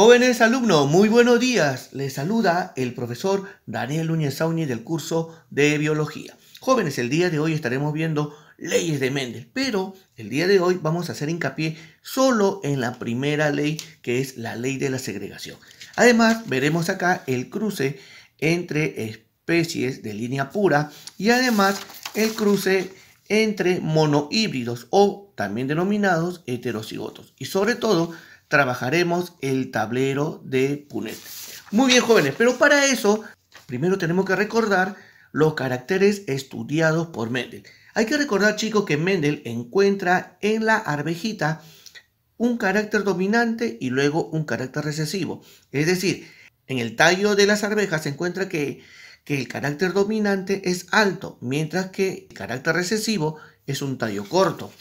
Jóvenes alumnos, muy buenos días. Les saluda el profesor Daniel Núñez Sauni del curso de Biología. Jóvenes, el día de hoy estaremos viendo leyes de Mendel, pero el día de hoy vamos a hacer hincapié solo en la primera ley, que es la ley de la segregación. Además, veremos acá el cruce entre especies de línea pura y además el cruce entre monohíbridos o también denominados heterocigotos. Y sobre todo, trabajaremos el tablero de Punnett. Muy bien, jóvenes, pero para eso primero tenemos que recordar los caracteres estudiados por Mendel. Hay que recordar, chicos, que Mendel encuentra en la arvejita un carácter dominante y luego un carácter recesivo. Es decir, en el tallo de las arvejas se encuentra que el carácter dominante es alto, mientras que el carácter recesivo es un tallo corto.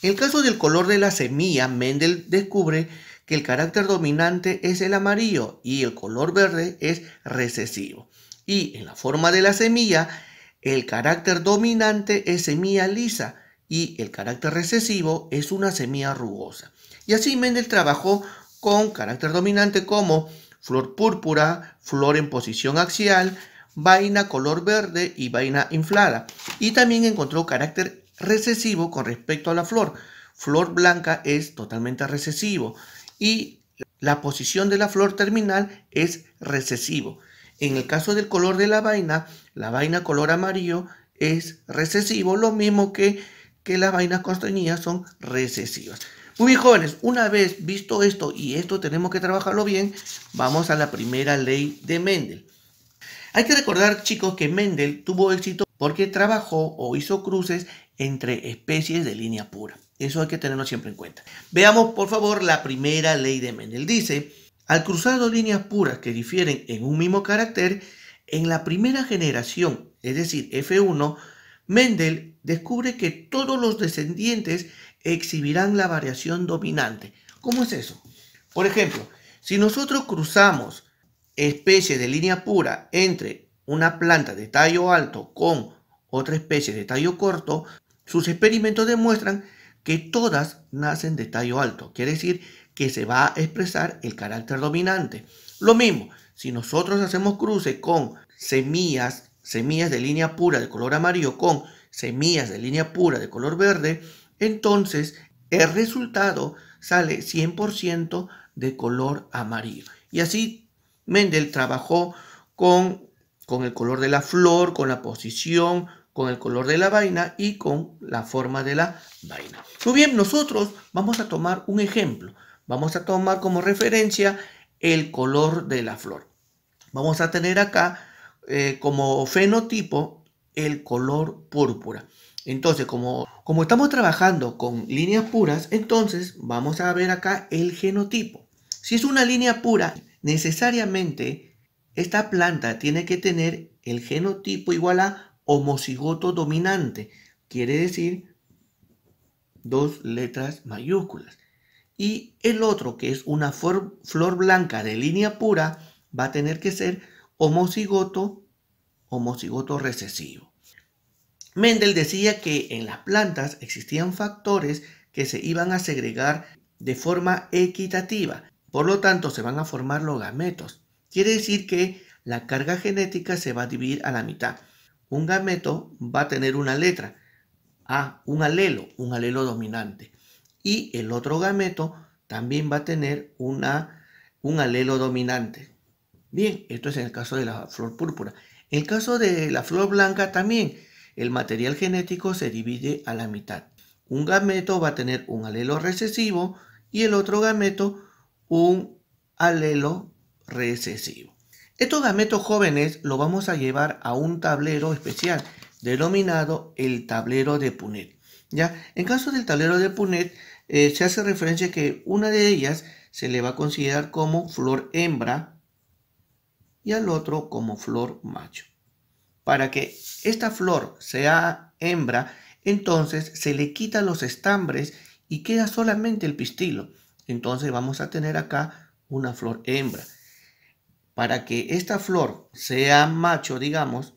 En el caso del color de la semilla, Mendel descubre que el carácter dominante es el amarillo y el color verde es recesivo. Y en la forma de la semilla, el carácter dominante es semilla lisa y el carácter recesivo es una semilla rugosa. Y así Mendel trabajó con carácter dominante como flor púrpura, flor en posición axial, vaina color verde y vaina inflada. Y también encontró carácter recesivo con respecto a la flor. Flor blanca es totalmente recesivo y la posición de la flor terminal es recesivo. En el caso del color de la vaina color amarillo es recesivo, lo mismo que las vainas costeñidas son recesivas. Muy bien, jóvenes, una vez visto esto, y esto tenemos que trabajarlo bien, vamos a la primera ley de Mendel. Hay que recordar, chicos, que Mendel tuvo éxito porque trabajó o hizo cruces entre especies de línea pura. Eso hay que tenerlo siempre en cuenta. Veamos, por favor, la primera ley de Mendel. Dice, al cruzar dos líneas puras que difieren en un mismo carácter, en la primera generación, es decir, F1, Mendel descubre que todos los descendientes exhibirán la variación dominante. ¿Cómo es eso? Por ejemplo, si nosotros cruzamos especie de línea pura entre una planta de tallo alto con otra especie de tallo corto, sus experimentos demuestran que todas nacen de tallo alto. Quiere decir que se va a expresar el carácter dominante. Lo mismo, si nosotros hacemos cruce con semillas de línea pura de color amarillo con semillas de línea pura de color verde, entonces el resultado sale 100% de color amarillo. Y así Mendel trabajó con el color de la flor, con la posición, con el color de la vaina y con la forma de la vaina. Muy bien, nosotros vamos a tomar un ejemplo. Vamos a tomar como referencia el color de la flor. Vamos a tener acá como fenotipo el color púrpura. Entonces, como estamos trabajando con líneas puras, entonces vamos a ver acá el genotipo. Si es una línea pura, necesariamente esta planta tiene que tener el genotipo igual a homocigoto dominante. Quiere decir dos letras mayúsculas. Y el otro, que es una flor blanca de línea pura, va a tener que ser homocigoto recesivo. Mendel decía que en las plantas existían factores que se iban a segregar de forma equitativa. Por lo tanto, se van a formar los gametos. Quiere decir que la carga genética se va a dividir a la mitad. Un gameto va a tener una letra, un alelo dominante. Y el otro gameto también va a tener un alelo dominante. Bien, esto es en el caso de la flor púrpura. En el caso de la flor blanca también, el material genético se divide a la mitad. Un gameto va a tener un alelo recesivo y el otro gameto un alelo recesivo. Estos gametos jóvenes lo vamos a llevar a un tablero especial denominado el tablero de Punnett. ¿Ya? En caso del tablero de Punnett se hace referencia que una de ellas se le va a considerar como flor hembra y al otro como flor macho. Para que esta flor sea hembra, entonces se le quitan los estambres y queda solamente el pistilo. Entonces vamos a tener acá una flor hembra. Para que esta flor sea macho, digamos,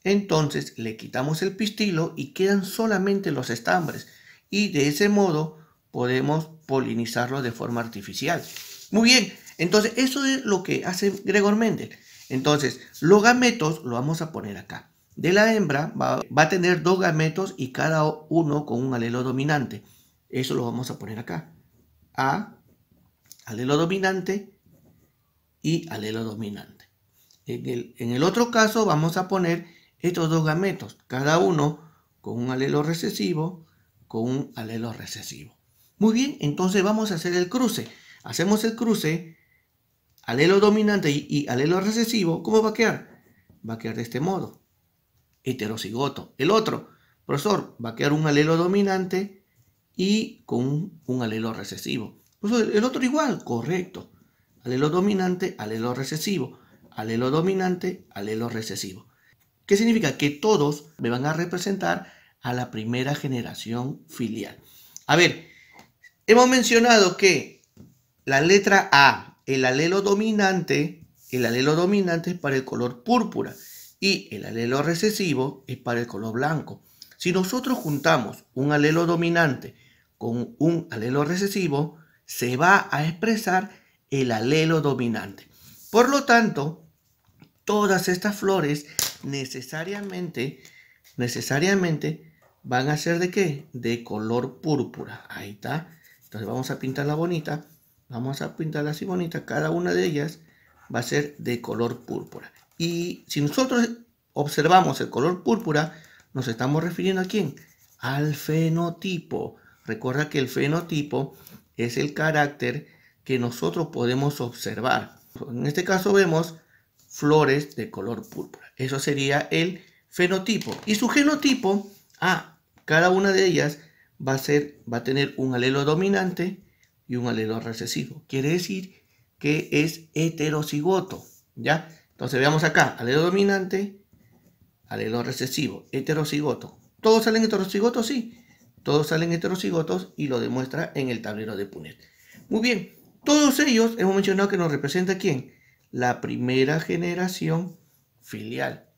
entonces le quitamos el pistilo y quedan solamente los estambres. Y de ese modo podemos polinizarlo de forma artificial. Muy bien, Entonces, eso es lo que hace Gregor Mendel. Entonces, los gametos lo vamos a poner acá. De la hembra va a tener 2 gametos y cada uno con un alelo dominante. Eso lo vamos a poner acá. A, alelo dominante y alelo dominante. En el otro caso vamos a poner estos 2 gametos, cada uno con un alelo recesivo, con un alelo recesivo. Muy bien, entonces vamos a hacer el cruce. Hacemos el cruce, alelo dominante y alelo recesivo. ¿Cómo va a quedar? Va a quedar de este modo, heterocigoto. El otro, profesor, va a quedar un alelo dominante y con un alelo recesivo. Profesor, el otro igual, correcto. Alelo dominante, alelo recesivo. Alelo dominante, alelo recesivo. ¿Qué significa? Que todos me van a representar a la primera generación filial. A ver, hemos mencionado que la letra A, el alelo dominante es para el color púrpura y el alelo recesivo es para el color blanco. Si nosotros juntamos un alelo dominante con un alelo recesivo, se va a expresar el alelo dominante. Por lo tanto, todas estas flores necesariamente van a ser ¿de qué? De color púrpura. Ahí está. Entonces vamos a pintarla bonita. Vamos a pintarla así bonita. Cada una de ellas va a ser de color púrpura. Y si nosotros observamos el color púrpura, nos estamos refiriendo ¿a quién? Al fenotipo. Recuerda que el fenotipo es el carácter que nosotros podemos observar. En este caso vemos flores de color púrpura. Eso sería el fenotipo. Y su genotipo, cada una de ellas va a tener un alelo dominante y un alelo recesivo. Quiere decir que es heterocigoto, ¿ya? Entonces veamos acá, alelo dominante, alelo recesivo, heterocigoto. ¿Todos salen heterocigotos? Sí. Todos salen heterocigotos y lo demuestra en el tablero de Punnett. Muy bien, todos ellos hemos mencionado que nos representa ¿quién? La primera generación filial.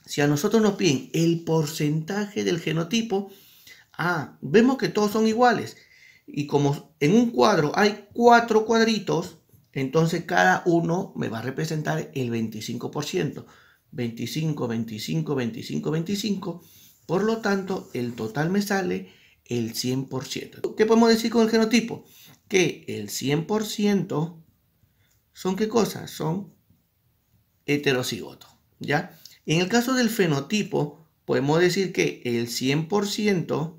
Si a nosotros nos piden el porcentaje del genotipo, vemos que todos son iguales. Y como en un cuadro hay 4 cuadritos, entonces cada uno me va a representar el 25%. 25, 25, 25, 25. Por lo tanto, el total me sale el 100%. ¿Qué podemos decir con el genotipo? Que el 100% son ¿qué cosas? Son heterocigotos, ¿ya? En el caso del fenotipo, podemos decir que el 100%,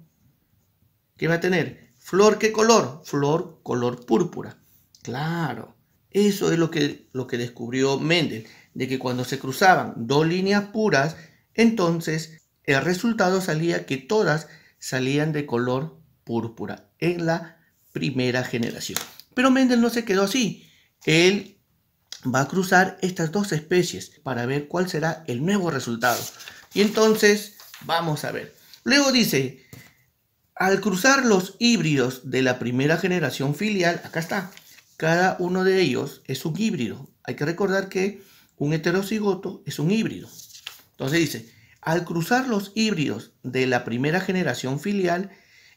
¿qué va a tener? ¿Flor qué color? Flor color púrpura. Claro, eso es lo que descubrió Mendel, de que cuando se cruzaban 2 líneas puras, entonces el resultado salía que todas salían de color púrpura en la primera generación. Pero Mendel no se quedó así. Él va a cruzar estas 2 especies para ver cuál será el nuevo resultado. Y entonces, vamos a ver. Luego dice, al cruzar los híbridos de la primera generación filial, acá está, cada uno de ellos es un híbrido. Hay que recordar que un heterocigoto es un híbrido. Entonces dice, al cruzar los híbridos de la primera generación filial,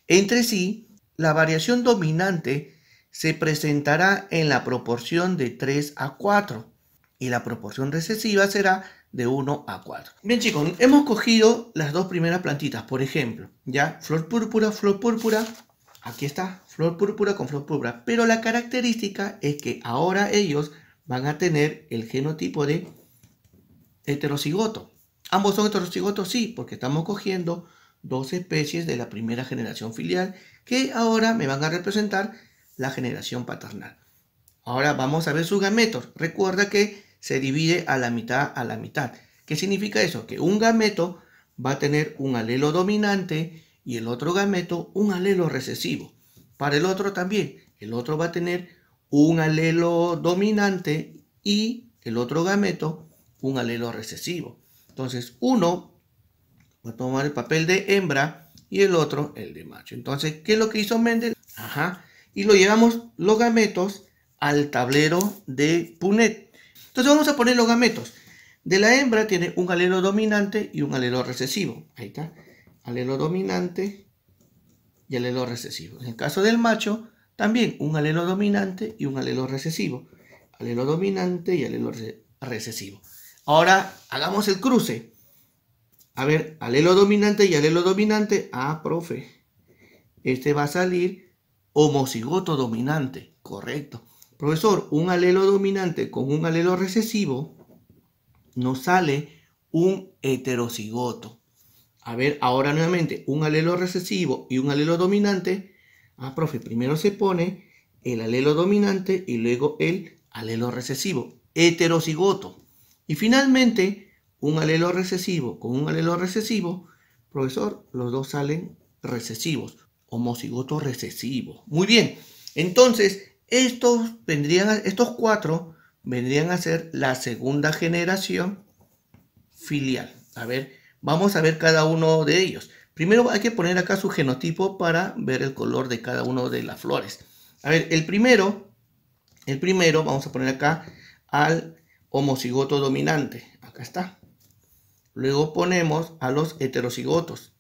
entre sí, la variación dominante se presentará en la proporción de 3 a 4 y la proporción recesiva será de 1 a 4. Bien chicos, hemos cogido las 2 primeras plantitas, por ejemplo, ya, flor púrpura, aquí está, flor púrpura con flor púrpura, pero la característica es que ahora ellos van a tener el genotipo de heterocigoto. ¿Ambos son heterocigotos? Sí, porque estamos cogiendo 2 especies de la primera generación filial que ahora me van a representar la generación paternal. Ahora vamos a ver sus gametos. Recuerda que se divide a la mitad. ¿Qué significa eso? Que un gameto va a tener un alelo dominante y el otro gameto un alelo recesivo. Para el otro también. El otro va a tener un alelo dominante y el otro gameto un alelo recesivo. Entonces uno va a tomar el papel de hembra y el otro el de macho. Entonces, ¿qué es lo que hizo Mendel? Y lo llevamos los gametos al tablero de Punnett. Entonces vamos a poner los gametos. De la hembra tiene un alelo dominante y un alelo recesivo. Ahí está. Alelo dominante y alelo recesivo. En el caso del macho, también un alelo dominante y un alelo recesivo. alelo dominante y alelo recesivo. Ahora hagamos el cruce. A ver, alelo dominante y alelo dominante. Ah, profe, este va a salir homocigoto dominante. Correcto. Profesor, un alelo dominante con un alelo recesivo nos sale un heterocigoto. A ver, ahora nuevamente, un alelo recesivo y un alelo dominante. Ah, profe, primero se pone el alelo dominante y luego el alelo recesivo. Heterocigoto. Y finalmente, un alelo recesivo con un alelo recesivo. Profesor, los dos salen recesivos. Homocigoto recesivo. Muy bien. Entonces, estos cuatro vendrían a ser la segunda generación filial. A ver, vamos a ver cada uno de ellos. Primero hay que poner acá su genotipo para ver el color de cada uno de las flores. A ver, el primero vamos a poner acá al homocigoto dominante. Acá está. Luego ponemos a los heterocigotos.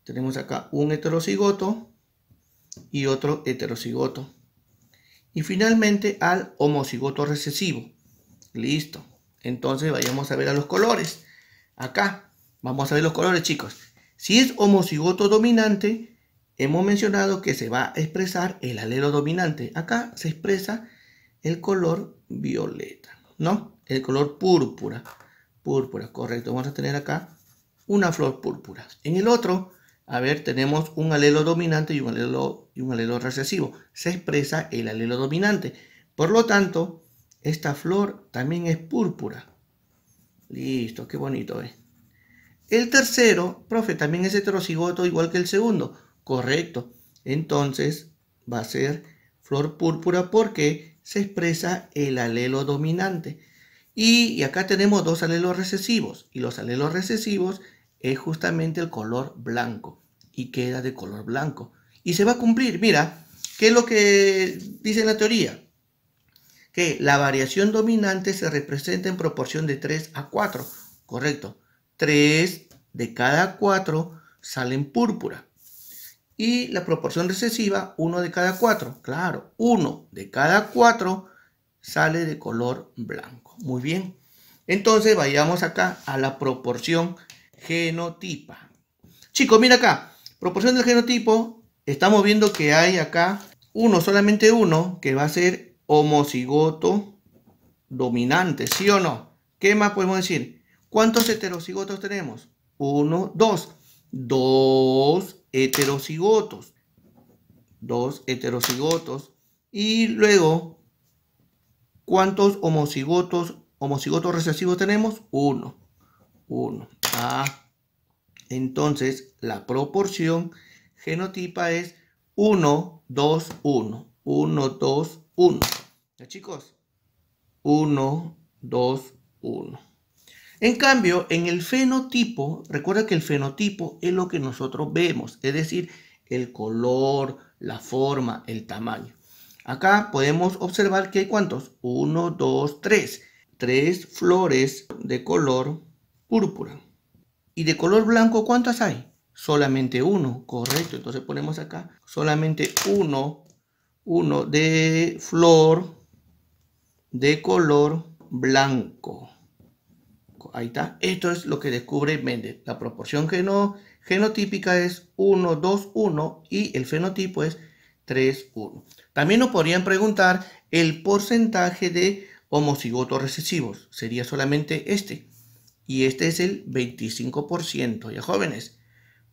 Tenemos acá un heterocigoto y otro heterocigoto. Y finalmente al homocigoto recesivo. Listo. Entonces vayamos a ver a los colores. Acá vamos a ver los colores, chicos. Si es homocigoto dominante, hemos mencionado que se va a expresar el alelo dominante. Acá se expresa el color violeta, ¿no? El color púrpura. Púrpura, correcto. Vamos a tener acá una flor púrpura. En el otro, a ver, tenemos un alelo dominante y un alelo recesivo. Se expresa el alelo dominante. Por lo tanto, esta flor también es púrpura. Listo, qué bonito, ¿eh? El tercero, profe, también es heterocigoto igual que el segundo. Correcto. Entonces va a ser flor púrpura porque se expresa el alelo dominante. Y acá tenemos dos alelos recesivos. Y los alelos recesivos es justamente el color blanco. Y queda de color blanco. Y se va a cumplir. Mira, ¿qué es lo que dice en la teoría? Que la variación dominante se representa en proporción de 3 a 4. Correcto. 3 de cada 4 salen púrpura. Y la proporción recesiva, 1 de cada 4. Claro, 1 de cada 4 sale de color blanco. Muy bien. Entonces vayamos acá a la proporción genotipa. Chicos, mira acá. Proporción del genotipo. Estamos viendo que hay acá solamente uno, que va a ser homocigoto dominante, ¿sí o no? ¿Qué más podemos decir? ¿Cuántos heterocigotos tenemos? 1, 2. 2 heterocigotos. 2 heterocigotos. Y luego, ¿cuántos homocigotos recesivos tenemos? 1. 1. Ah, entonces, la proporción genotipa es 1, 2, 1. 1, 2, 1. ¿Ya, chicos? 1, 2, 1. En cambio, en el fenotipo, recuerda que el fenotipo es lo que nosotros vemos, es decir, el color, la forma, el tamaño. Acá podemos observar que hay ¿cuántos? 1, 2, 3. 3 flores de color púrpura. ¿Y de color blanco cuántas hay? Solamente uno, correcto. Entonces ponemos acá solamente uno de flor de color blanco. Ahí está. Esto es lo que descubre Mendel. La proporción genotípica es 1, 2, 1 y el fenotipo es 3, 1. También nos podrían preguntar el porcentaje de homocigotos recesivos. Sería solamente este. Y este es el 25%. Ya, jóvenes.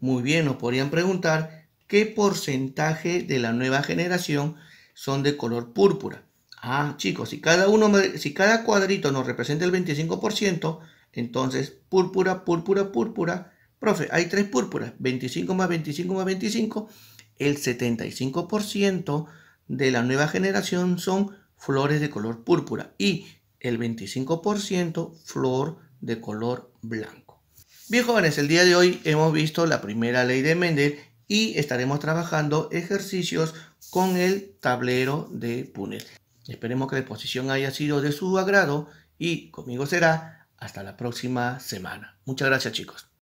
Muy bien, nos podrían preguntar qué porcentaje de la nueva generación son de color púrpura. Ah, chicos, si cada cuadrito nos representa el 25%, entonces púrpura, púrpura, púrpura. Profe, hay 3 púrpuras, 25 más 25 más 25. El 75% de la nueva generación son flores de color púrpura y el 25% flor de color blanco. Bien, jóvenes, el día de hoy hemos visto la primera ley de Mendel y estaremos trabajando ejercicios con el tablero de Punnett. Esperemos que la exposición haya sido de su agrado y conmigo será hasta la próxima semana. Muchas gracias, chicos.